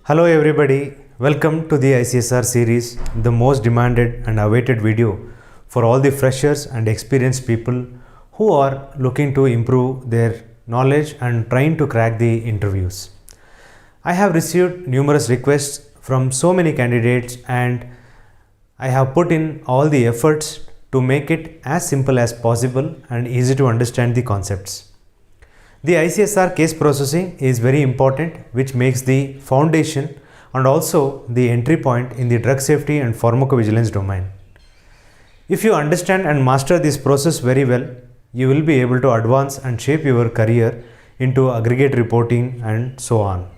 Hello everybody, welcome to the ICSR series, the most demanded and awaited video for all the freshers and experienced people who are looking to improve their knowledge and trying to crack the interviews. I have received numerous requests from so many candidates and I have put in all the efforts to make it as simple as possible and easy to understand the concepts. The ICSR case processing is very important, which makes the foundation and also the entry point in the drug safety and pharmacovigilance domain. If you understand and master this process very well, you will be able to advance and shape your career into aggregate reporting and so on.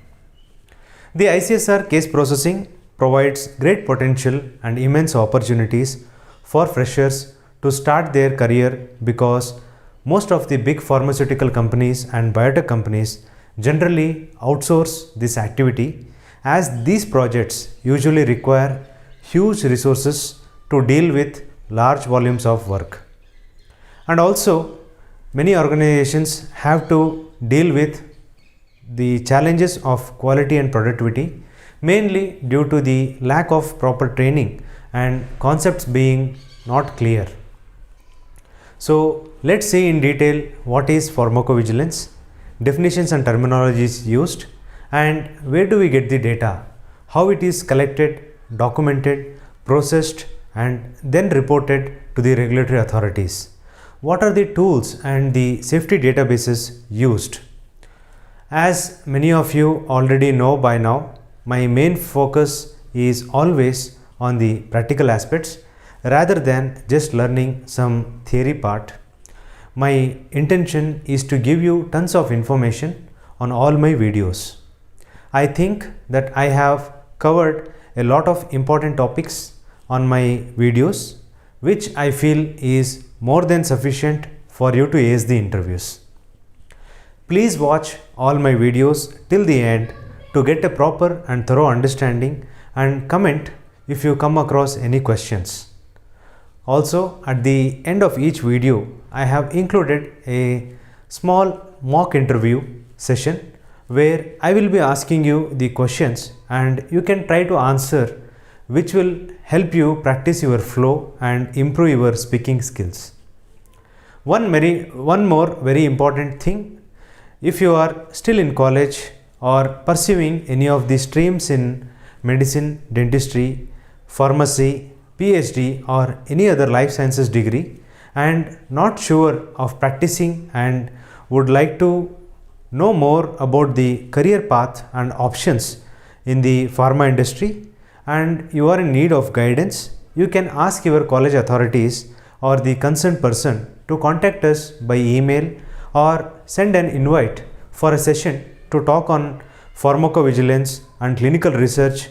The ICSR case processing provides great potential and immense opportunities for freshers to start their career because most of the big pharmaceutical companies and biotech companies generally outsource this activity, as these projects usually require huge resources to deal with large volumes of work. And also, many organizations have to deal with the challenges of quality and productivity, mainly due to the lack of proper training and concepts being not clear. So let's see in detail what is pharmacovigilance, definitions and terminologies used, and where do we get the data, how it is collected, documented, processed and then reported to the regulatory authorities. What are the tools and the safety databases used? As many of you already know by now, my main focus is always on the practical aspects rather than just learning some theory part. My intention is to give you tons of information on all my videos. I think that I have covered a lot of important topics on my videos, which I feel is more than sufficient for you to ace the interviews. Please watch all my videos till the end to get a proper and thorough understanding and comment if you come across any questions. Also, at the end of each video, I have included a small mock interview session where I will be asking you the questions and you can try to answer, which will help you practice your flow and improve your speaking skills. One more very important thing, if you are still in college or pursuing any of the streams in medicine, dentistry, pharmacy, PhD or any other life sciences degree and not sure of practicing and would like to know more about the career path and options in the pharma industry and you are in need of guidance, you can ask your college authorities or the concerned person to contact us by email or send an invite for a session to talk on pharmacovigilance and clinical research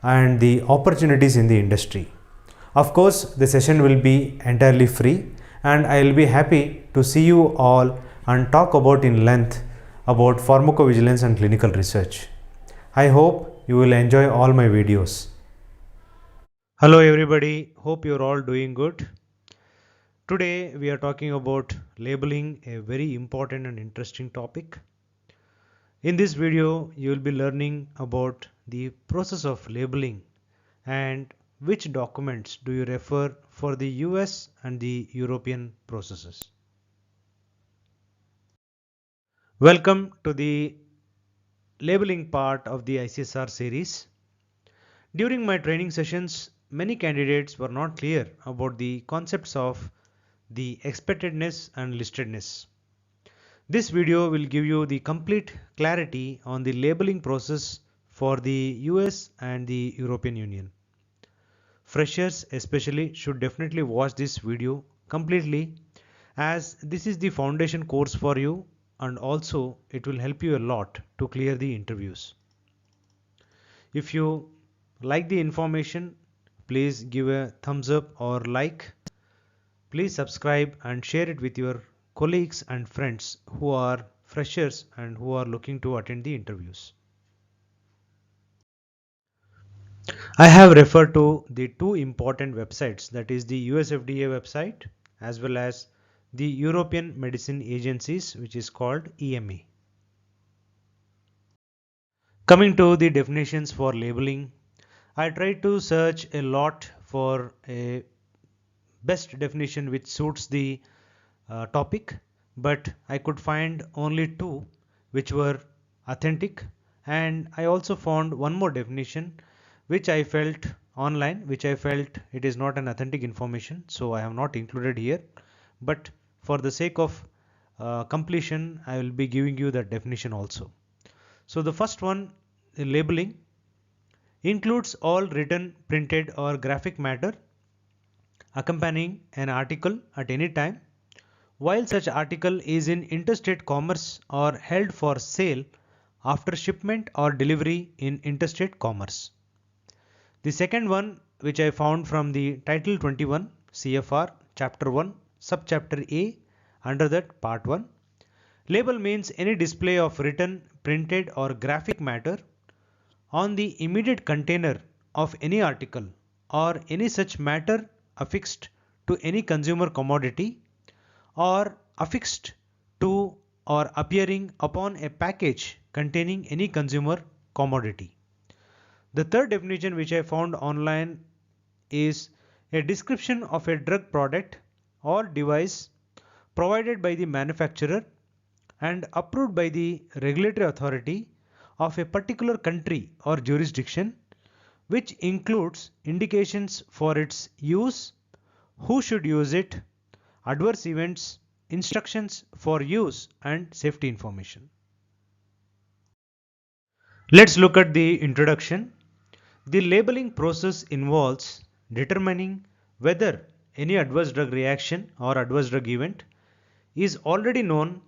and the opportunities in the industry. Of course, the session will be entirely free and I will be happy to see you all and talk about in length about pharmacovigilance and clinical research. I hope you will enjoy all my videos. Hello everybody, hope you are all doing good. Today we are talking about labeling, a very important and interesting topic. In this video, you will be learning about the process of labeling and which documents do you refer for the US and the European processes. Welcome to the labeling part of the ICSR series. During my training sessions, many candidates were not clear about the concepts of the expectedness and listedness. This video will give you the complete clarity on the labeling process for the US and the European Union. Freshers especially should definitely watch this video completely, as this is the foundation course for you and also it will help you a lot to clear the interviews. If you like the information, please give a thumbs up or like. Please subscribe and share it with your colleagues and friends who are freshers and who are looking to attend the interviews. I have referred to the two important websites, that is the US FDA website as well as the European Medicine Agencies, which is called EMA. Coming to the definitions for labeling, I tried to search a lot for a best definition which suits the topic, but I could find only two which were authentic, and I also found one more definition which I felt online, which I felt it is not an authentic information, so I have not included here. But for the sake of completion, I will be giving you that definition also. So the first one, labeling, includes all written, printed, or graphic matter accompanying an article at any time while such article is in interstate commerce or held for sale after shipment or delivery in interstate commerce. The second one, which I found from the Title 21 CFR Chapter 1 Subchapter A, under that Part 1, label means any display of written, printed, or graphic matter on the immediate container of any article or any such matter affixed to any consumer commodity or affixed to or appearing upon a package containing any consumer commodity. The third definition which I found online is a description of a drug product or device provided by the manufacturer and approved by the regulatory authority of a particular country or jurisdiction, which includes indications for its use, who should use it, adverse events, instructions for use, and safety information. Let's look at the introduction. The labeling process involves determining whether any adverse drug reaction or adverse drug event is already known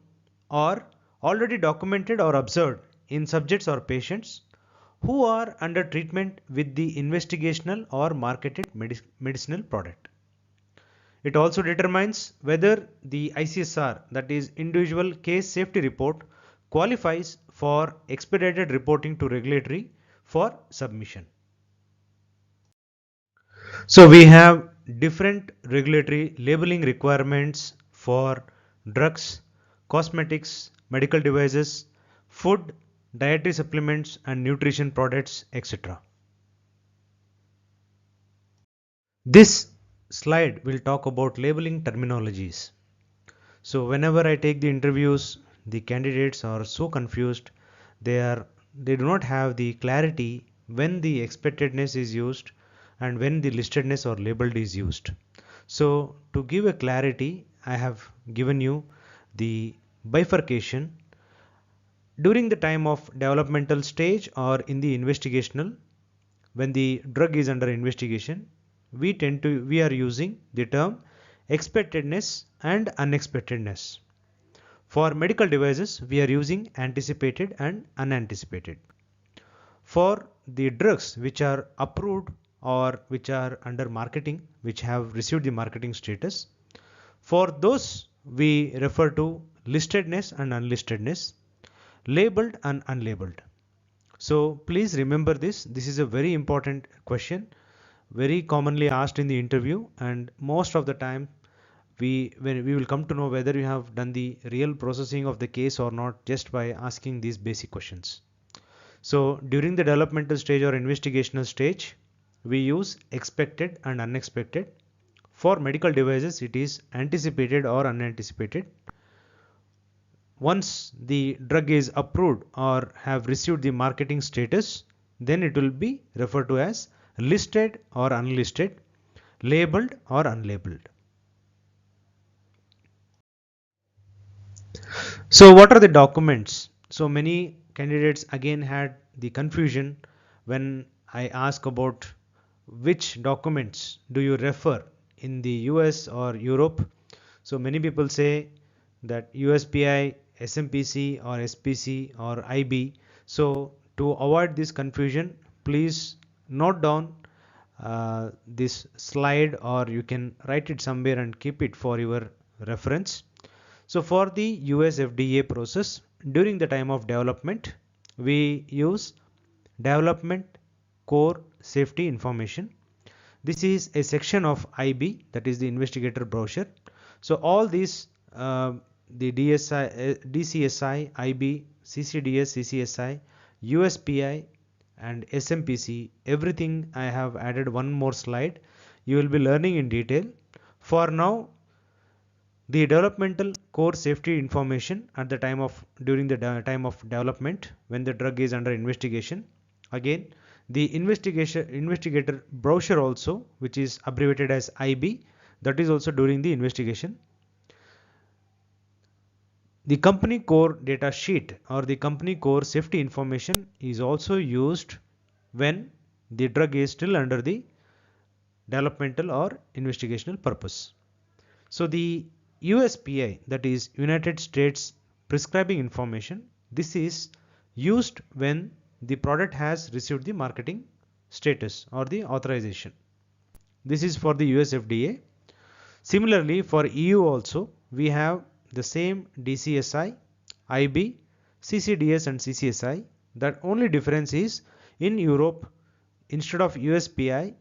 or already documented or observed in subjects or patients who are under treatment with the investigational or marketed medicinal product. It also determines whether the ICSR, that is individual case safety report, qualifies for expedited reporting to regulatory for submission. So we have different regulatory labeling requirements for drugs, cosmetics, medical devices, food, dietary supplements and nutrition products, etc. This slide will talk about labeling terminologies. So whenever I take the interviews, the candidates are so confused. They do not have the clarity when the expectedness is used and when the listedness or labeled is used. So to give a clarity, I have given you the bifurcation during the time of developmental stage or in the investigational. When the drug is under investigation, we are using the term expectedness and unexpectedness. For medical devices, we are using anticipated and unanticipated. For the drugs which are approved or which are under marketing, which have received the marketing status, for those we refer to listedness and unlistedness, labeled and unlabeled. So please remember this. This is a very important question, very commonly asked in the interview, and most of the time when we will come to know whether you have done the real processing of the case or not just by asking these basic questions. So during the developmental stage or investigational stage, we use expected and unexpected. For medical devices, it is anticipated or unanticipated. Once the drug is approved or have received the marketing status, then it will be referred to as listed or unlisted, labeled or unlabeled. So what are the documents? So many candidates again had the confusion when I ask about which documents do you refer in the US or Europe. So many people say that USPI, SmPC or SPC or IB. So to avoid this confusion, please note down this slide, or you can write it somewhere and keep it for your reference. So for the US FDA process, during the time of development, we use development core safety information. This is a section of IB, that is the investigator brochure. So all these the DCSI, IB, CCDS, CCSI, USPI and SmPC, everything I have added one more slide. You will be learning in detail. For now, the developmental core safety information at the time of during the time of development when the drug is under investigation. Again, the investigator brochure also, which is abbreviated as IB, that is also during the investigation. The company core data sheet or the company core safety information is also used when the drug is still under the developmental or investigational purpose. So the USPI, that is United States Prescribing Information, this is used when the product has received the marketing status or the authorization. This is for the US FDA. Similarly, for EU also we have the same DCSI, IB, CCDS and CCSI. The only difference is in Europe, instead of USPI,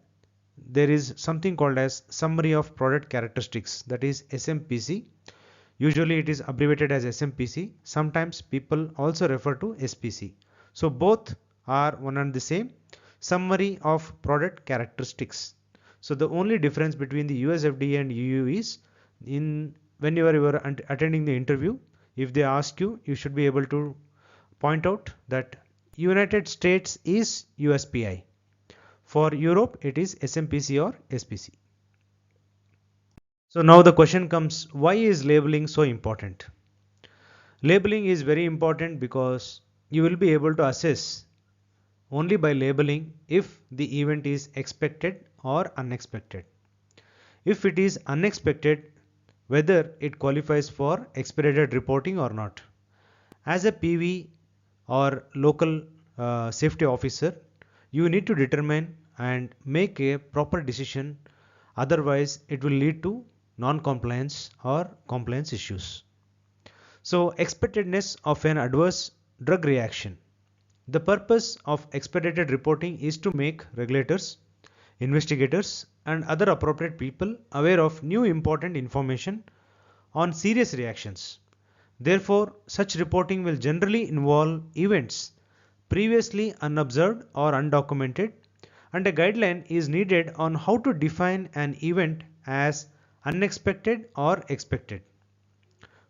there is something called as summary of product characteristics, that is SmPC. Usually it is abbreviated as SmPC. Sometimes people also refer to SPC. So both are one and the same, summary of product characteristics. So the only difference between the US FDA and EU is whenever you are attending the interview, if they ask you, you should be able to point out that United States is USPI. For Europe, it is SmPC or SPC. So now the question comes, why is labeling so important? Labeling is very important because you will be able to assess only by labeling if the event is expected or unexpected. If it is unexpected, whether it qualifies for expedited reporting or not. As a PV or local safety officer, you need to determine and make a proper decision, otherwise it will lead to non-compliance or compliance issues. So expectedness of an adverse drug reaction. The purpose of expedited reporting is to make regulators, investigators and other appropriate people aware of new important information on serious reactions. Therefore, such reporting will generally involve events previously unobserved or undocumented, and a guideline is needed on how to define an event as unexpected or expected.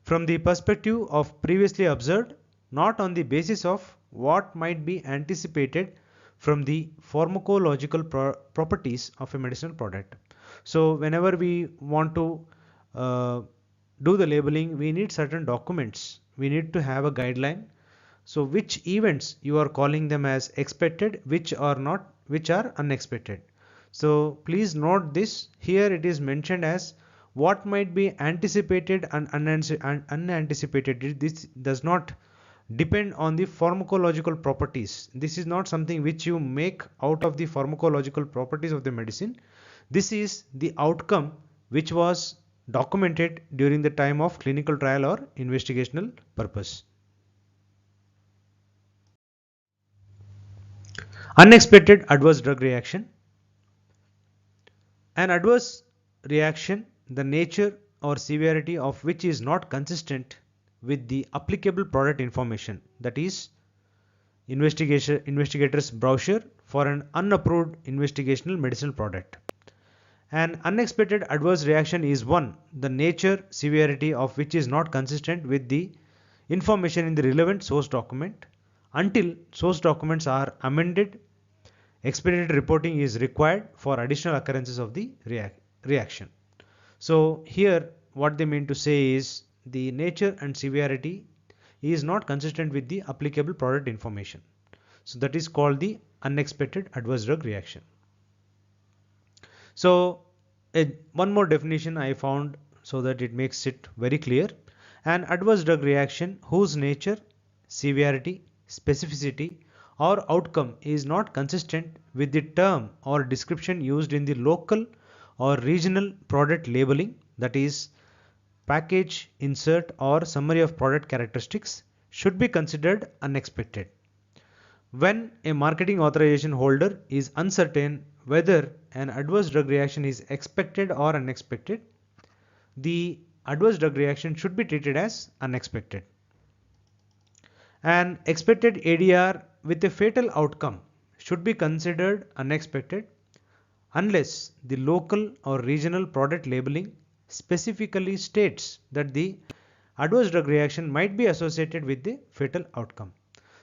From the perspective of previously observed, not on the basis of what might be anticipated from the pharmacological properties of a medicinal product. So whenever we want to do the labeling, we need certain documents. We need to have a guideline. So which events you are calling them as expected, which are not, which are unexpected. So please note this. Here it is mentioned as what might be anticipated and unanticipated. This does not depend on the pharmacological properties. This is not something which you make out of the pharmacological properties of the medicine. This is the outcome which was documented during the time of clinical trial or investigational purpose. Unexpected adverse drug reaction. An adverse reaction, the nature or severity of which is not consistent with the applicable product information, that is investigator's brochure for an unapproved investigational medicinal product. An unexpected adverse reaction is one, the nature, severity of which is not consistent with the information in the relevant source document. Until source documents are amended, expedited reporting is required for additional occurrences of the reaction. So here what they mean to say is the nature and severity is not consistent with the applicable product information. So that is called the unexpected adverse drug reaction. So one more definition I found so that it makes it very clear. An adverse drug reaction whose nature, severity, specificity or outcome is not consistent with the term or description used in the local or regional product labeling, that is package, insert or summary of product characteristics, should be considered unexpected. When a marketing authorization holder is uncertain whether an adverse drug reaction is expected or unexpected, the adverse drug reaction should be treated as unexpected. An expected ADR with a fatal outcome should be considered unexpected unless the local or regional product labeling specifically states that the adverse drug reaction might be associated with the fatal outcome.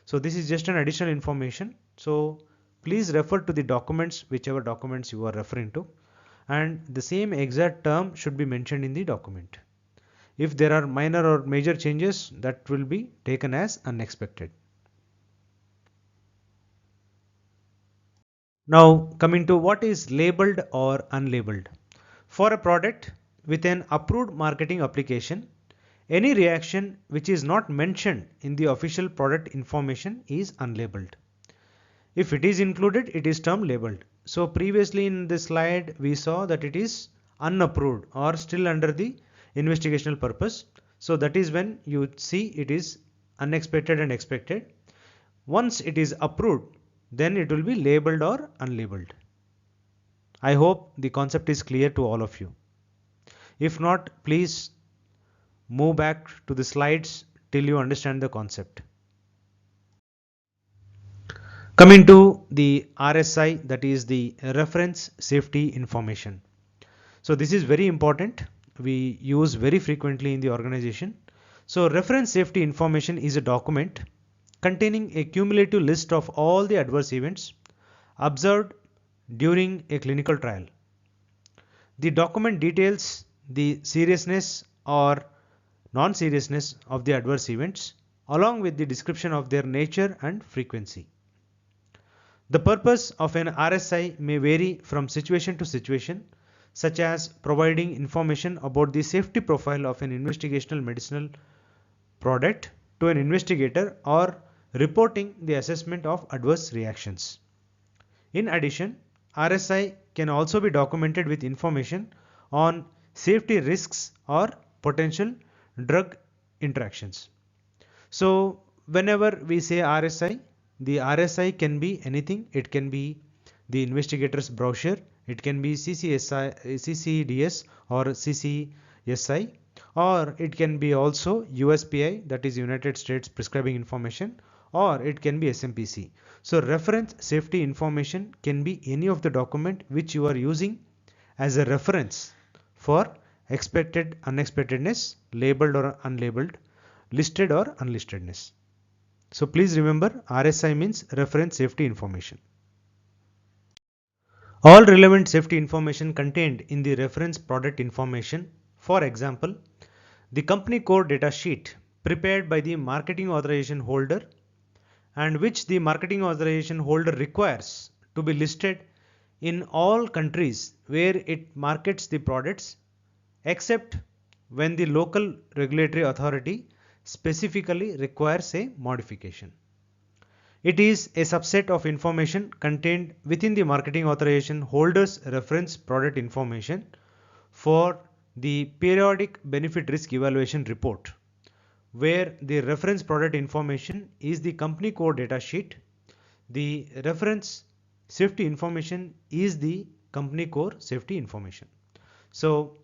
So this is just an additional information. So please refer to the documents, whichever documents you are referring to, and the same exact term should be mentioned in the document. If there are minor or major changes, that will be taken as unexpected. Now coming to what is labeled or unlabeled. For a product with an approved marketing application, any reaction which is not mentioned in the official product information is unlabeled. If it is included, it is term labeled. So previously in this slide we saw that it is unapproved or still under the investigational purpose. So that is when you see it is unexpected and expected. Once it is approved, then it will be labeled or unlabeled. I hope the concept is clear to all of you. If not, please move back to the slides till you understand the concept. Coming to the RSI, that is the reference safety information. So this is very important. We use very frequently in the organization. So reference safety information is a document containing a cumulative list of all the adverse events observed during a clinical trial. The document details the seriousness or non-seriousness of the adverse events along with the description of their nature and frequency. The purpose of an RSI may vary from situation to situation, such as providing information about the safety profile of an investigational medicinal product to an investigator or reporting the assessment of adverse reactions. In addition, RSI can also be documented with information on safety risks or potential drug interactions. So whenever we say RSI, the RSI can be anything. It can be the investigator's brochure, it can be CCSI, CCDS or CCSI, or it can be also USPI, that is United States Prescribing Information, or it can be SmPC. So reference safety information can be any of the document which you are using as a reference for expected, unexpectedness, labeled or unlabeled, listed or unlistedness. So please remember, RSI means reference safety information. All relevant safety information contained in the reference product information, for example, the company core data sheet prepared by the marketing authorization holder and which the marketing authorization holder requires to be listed in all countries where it markets the products, except when the local regulatory authority specifically requires a modification. It is a subset of information contained within the marketing authorization holder's reference product information for the periodic benefit risk evaluation report, where the reference product information is the company core data sheet. The reference safety information is the company core safety information. So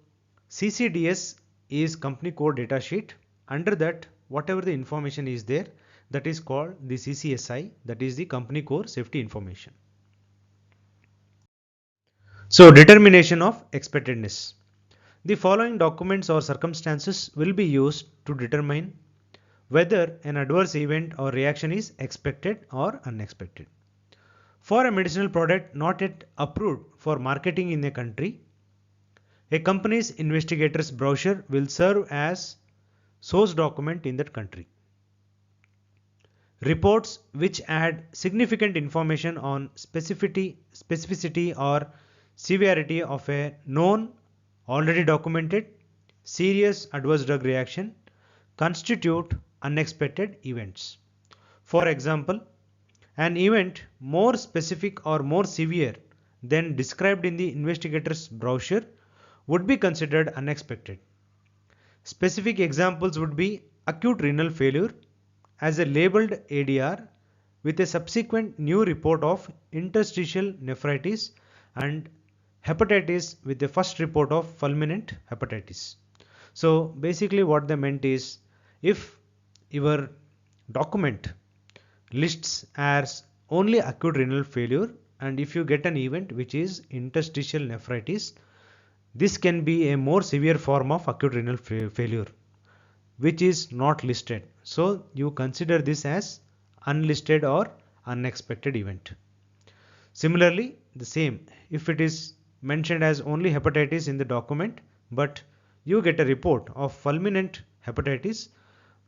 CCDS is company core data sheet. Under that, whatever the information is there, that is called the CCSI, that is the company core safety information. So determination of expectedness. The following documents or circumstances will be used to determine whether an adverse event or reaction is expected or unexpected. For a medicinal product not yet approved for marketing in a country, a company's investigator's brochure will serve as source document in that country. Reports which add significant information on specificity or severity of a known, already documented, serious adverse drug reaction constitute unexpected events. For example, an event more specific or more severe than described in the investigator's brochure would be considered unexpected. Specific examples would be acute renal failure as a labeled ADR with a subsequent new report of interstitial nephritis and hepatitis with the first report of fulminant hepatitis. So basically what they meant is, if your document lists as only acute renal failure, and if you get an event which is interstitial nephritis, this can be a more severe form of acute renal failure which is not listed. So you consider this as unlisted or unexpected event. Similarly, the same, if it is mentioned as only hepatitis in the document, but you get a report of fulminant hepatitis,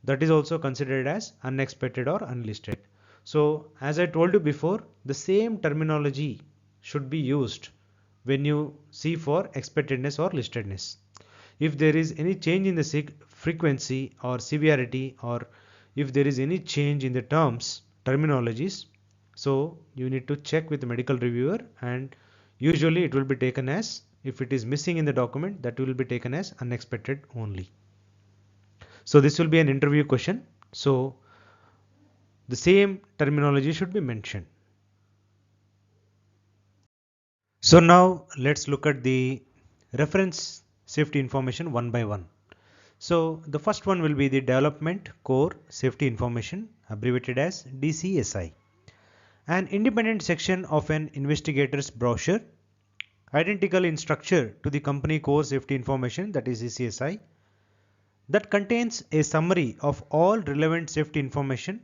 that is also considered as unexpected or unlisted. So as I told you before, the same terminology should be used when you see for expectedness or listedness. If there is any change in the frequency or severity, or if there is any change in the terminologies, so you need to check with the medical reviewer, and usually it will be taken as, if it is missing in the document, that will be taken as unexpected only. So this will be an interview question. So the same terminology should be mentioned. So now let's look at the reference safety information one by one. So the first one will be the Development Core Safety Information, abbreviated as DCSI. An independent section of an investigator's brochure, identical in structure to the company core safety information, that is CCSI, that contains a summary of all relevant safety information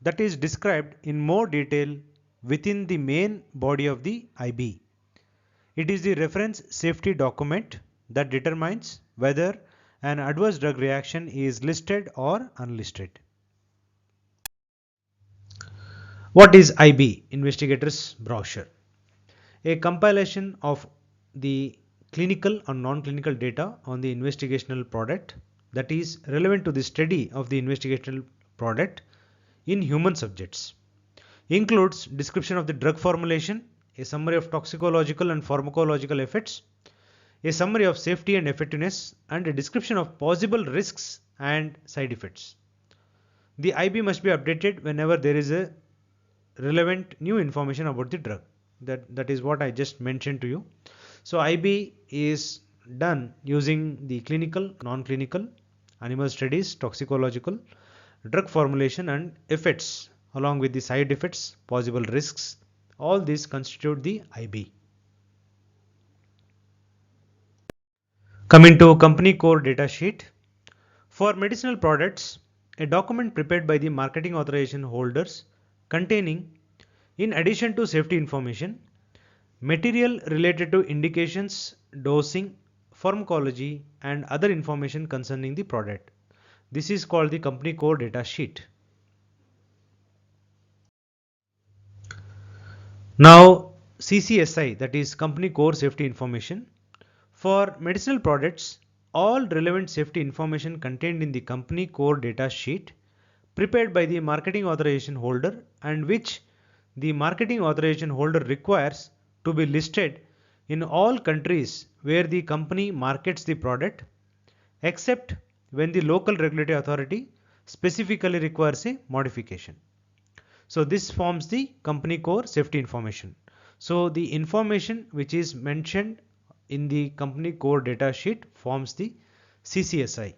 that is described in more detail within the main body of the IB. It is the reference safety document that determines whether an adverse drug reaction is listed or unlisted. What is IB? Investigator's brochure. A compilation of the clinical and non-clinical data on the investigational product that is relevant to the study of the investigational product in human subjects. Includes description of the drug formulation, a summary of toxicological and pharmacological effects, a summary of safety and effectiveness, and a description of possible risks and side effects. The IB must be updated whenever there is a relevant new information about the drug. That is what I just mentioned to you. So IB is done using the clinical, non-clinical, animal studies, toxicological, drug formulation and effects, along with the side effects, possible risks. All these constitute the IB. Coming to company core data sheet. For medicinal products, a document prepared by the marketing authorization holders containing, in addition to safety information, material related to indications, dosing, pharmacology and other information concerning the product. This is called the company core data sheet. Now CCSI, that is company core safety information. For medicinal products, all relevant safety information contained in the company core data sheet prepared by the marketing authorization holder, and which the marketing authorization holder requires to be listed in all countries where the company markets the product, except when the local regulatory authority specifically requires a modification. So this forms the company core safety information. So the information which is mentioned in the company core data sheet forms the CCSI.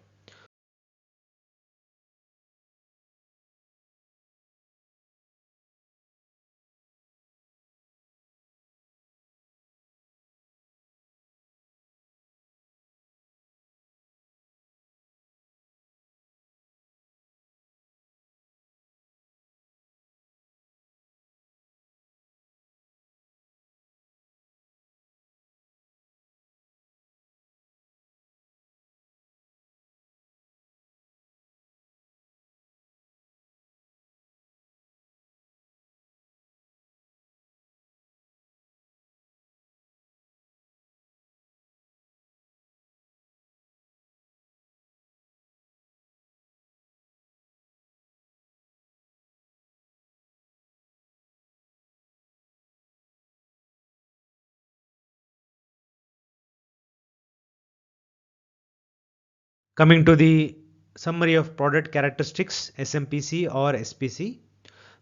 Coming to the summary of product characteristics, SmPC or SPC.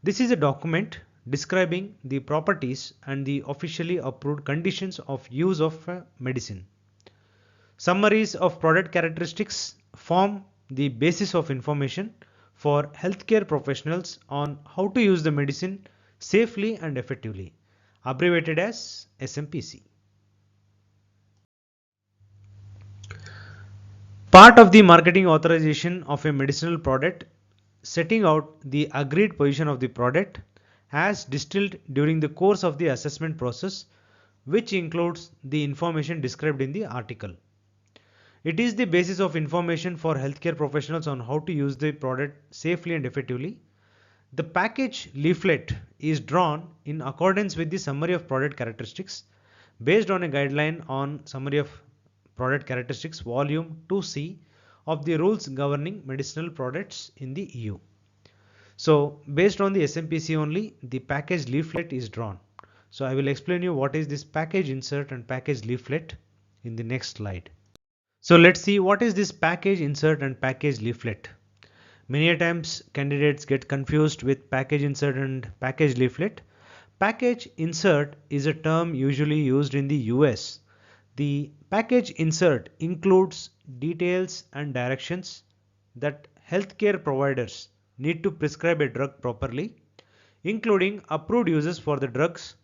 This is a document describing the properties and the officially approved conditions of use of a medicine. Summaries of product characteristics form the basis of information for healthcare professionals on how to use the medicine safely and effectively, abbreviated as SmPC. Part of the marketing authorization of a medicinal product, setting out the agreed position of the product as distilled during the course of the assessment process, which includes the information described in the article. It is the basis of information for healthcare professionals on how to use the product safely and effectively. The package leaflet is drawn in accordance with the summary of product characteristics based on a guideline on summary of product characteristics volume 2C of the rules governing medicinal products in the EU. So based on the SmPC only, the package leaflet is drawn. So I will explain you what is this package insert and package leaflet in the next slide. So let's see what is this package insert and package leaflet. Many times candidates get confused with package insert and package leaflet. Package insert is a term usually used in the US. The package insert includes details and directions that healthcare providers need to prescribe a drug properly, including approved uses for the drugs,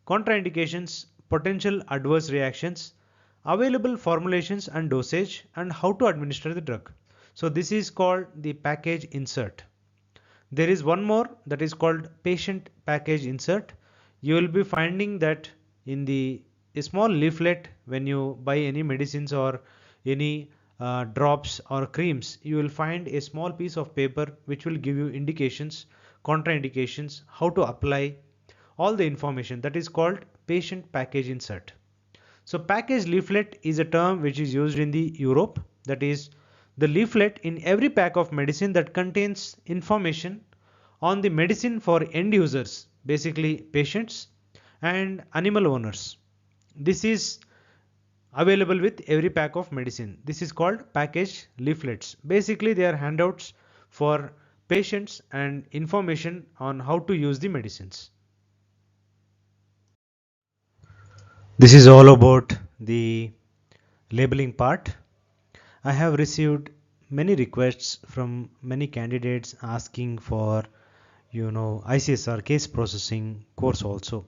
contraindications, potential adverse reactions, available formulations and dosage, and how to administer the drug. So this is called the package insert. There is one more that is called patient package insert. You will be finding that in the a small leaflet when you buy any medicines or any drops or creams, you will find a small piece of paper which will give you indications, contraindications, how to apply, all the information. That is called patient package insert. So package leaflet is a term which is used in the Europe, that is the leaflet in every pack of medicine that contains information on the medicine for end users, basically patients and animal owners. This is available with every pack of medicine. This is called package leaflets. Basically they are handouts for patients and information on how to use the medicines. This is all about the labeling part. I have received many requests from many candidates asking for ICSR case processing course also.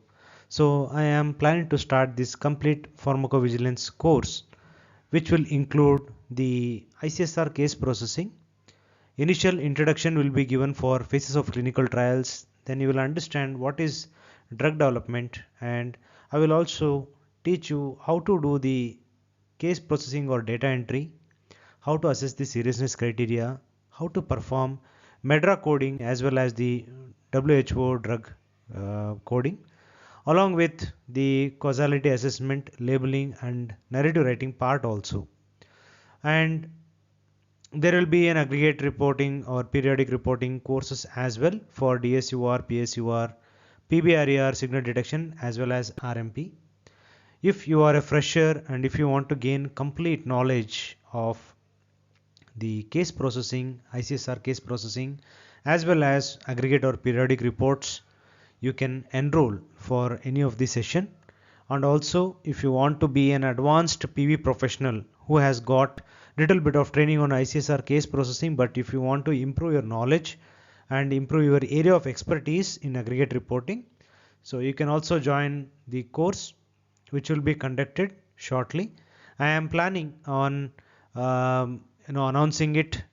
So I am planning to start this complete pharmacovigilance course which will include the ICSR case processing. Initial introduction will be given for phases of clinical trials, then you will understand what is drug development, and I will also teach you how to do the case processing or data entry, how to assess the seriousness criteria, how to perform MEDRA coding as well as the WHO drug coding, along with the causality assessment, labeling and narrative writing part also. And there will be an aggregate reporting or periodic reporting courses as well for DSUR, PSUR, PBRER signal detection as well as RMP. If you are a fresher and if you want to gain complete knowledge of the case processing, ICSR case processing as well as aggregate or periodic reports, you can enroll for any of the session. And also if you want to be an advanced PV professional who has got little bit of training on ICSR case processing, but if you want to improve your knowledge and improve your area of expertise in aggregate reporting, so you can also join the course which will be conducted shortly. I am planning on announcing it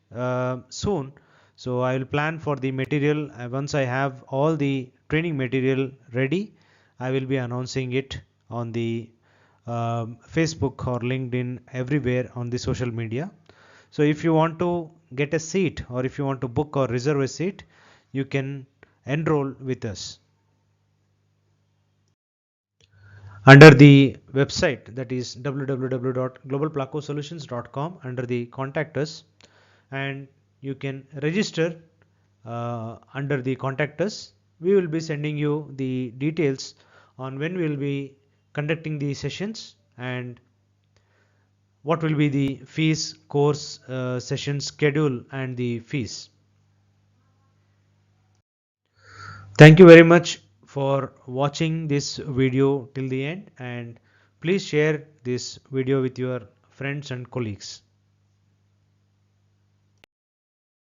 soon. So I will plan for the material. Once I have all the training material ready, I will be announcing it on the Facebook or LinkedIn, everywhere on the social media. So if you want to get a seat or if you want to book or reserve a seat, you can enroll with us. Under the website, that is www.globalplacosolutions.com, under the Contact Us, and you can register under the Contact Us. We will be sending you the details on when we will be conducting the sessions and what will be the fees, course, session schedule and the fees. Thank you very much for watching this video till the end, and please share this video with your friends and colleagues.